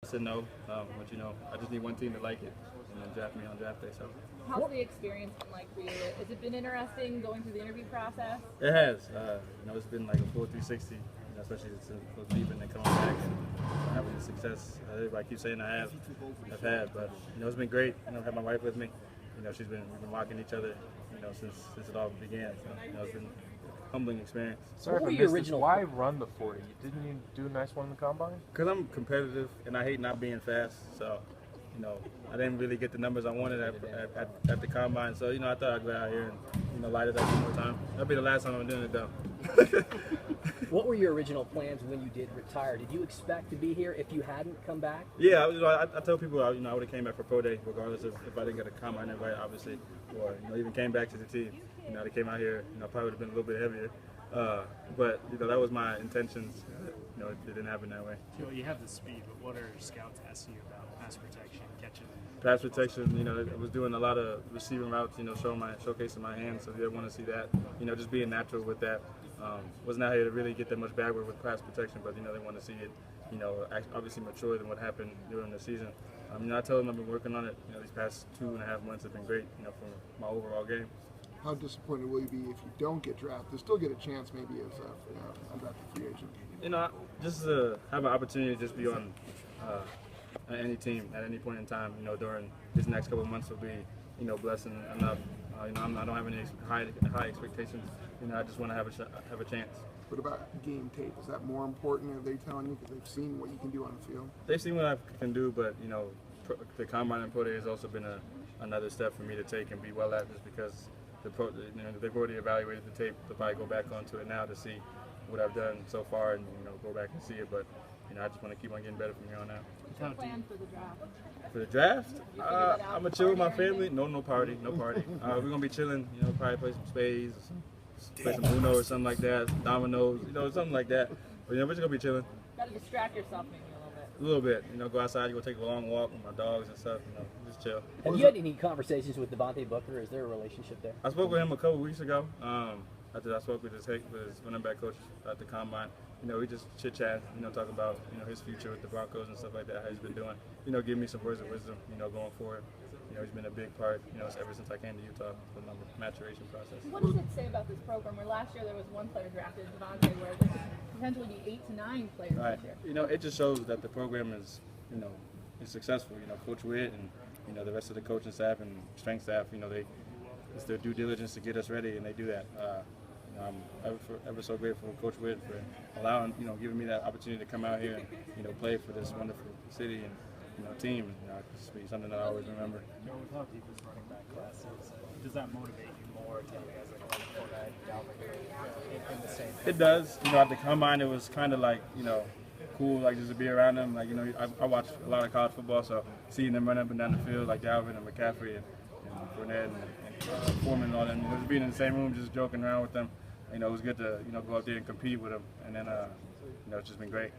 said no, but I just need one team to like it and then draft me on draft day. So. How's the experience been like for you? Has it been interesting going through the interview process? It has. It's been like a full 360, especially since leaving and coming back and having the success everybody keeps saying I've had. But it's been great. I have my wife with me. We've been rocking each other. Since it all began. So it's been a humbling experience. Sorry, what were your original? Why run the 40? Didn't you do a nice one in the combine? Because I'm competitive and I hate not being fast. So, I didn't really get the numbers I wanted at the combine. So, I thought I'd go out here and light it up one more time. That'll be the last time I'm doing it though. What were your original plans when you did retire? Did you expect to be here if you hadn't come back? Yeah, I tell people I would have came back for pro day regardless of if I didn't get a combine invite, obviously, or even came back to the team. They came out here, probably would have been a little bit heavier. But that was my intentions. It didn't happen that way. Joe, you have the speed, but what are scouts asking you about pass protection, catching? Pass protection, I was doing a lot of receiving routes, showcasing my hands, so they want to see that. Just being natural with that. Wasn't out here to really get that much backward with pass protection, but they want to see it, obviously mature than what happened during the season. I tell them I've been working on it. These past 2.5 months have been great, for my overall game. How disappointed will you be if you don't get drafted? Still get a chance maybe as a undrafted free agent. Just to have an opportunity to just be on any team at any point in time, during this next couple of months will be, blessing enough. I don't have any high expectations. I just want to have a chance. What about game tape? Is that more important? Are they telling you because they've seen what you can do on the field? They've seen what I can do, but the combine and pro day has also been another step for me to take and be well at, just because they've already evaluated the tape. They'll probably go back onto it now to see what I've done so far and go back and see it. But I just want to keep on getting better from here on out. What's the plan for the draft? For the draft, I'm gonna chill with my family. No party. We're gonna be chilling. Probably play some spades, play some Uno or something like that, dominoes, something like that. But we're just gonna be chilling. Gotta distract yourself maybe a little bit. A little bit. Go outside, go take a long walk with my dogs and stuff. Just chill. Have you had any conversations with Devontae Booker? Is there a relationship there? I spoke with him a couple weeks ago. After I spoke with his running back coach at the combine. We just chit chat. Talk about his future with the Broncos and stuff like that. How he's been doing. Give me some words of wisdom. Going forward. He's been a big part. Ever since I came to Utah for my maturation process. What does it say about this program? Where last year there was one player drafted, Devontae, where there could potentially be 8 to 9 players right. this year? It just shows that the program is is successful. Coach Witt and the rest of the coaching staff and strength staff. It's their due diligence to get us ready, and they do that. I'm ever so grateful to Coach Witt for allowing, giving me that opportunity to come out here and, play for this wonderful city and, team. It's be something that I always remember. With how deep this running back class is, does that motivate you more to guys like Fournette, Dalvin in the same? It does. At the combine, it was kind of like, cool, like just to be around them. Like, I watch a lot of college football, so seeing them run up and down the field like Dalvin and McCaffrey and Fournette and Foreman and all them, just being in the same room, just joking around with them. It was good to go out there and compete with them, and then it's just been great.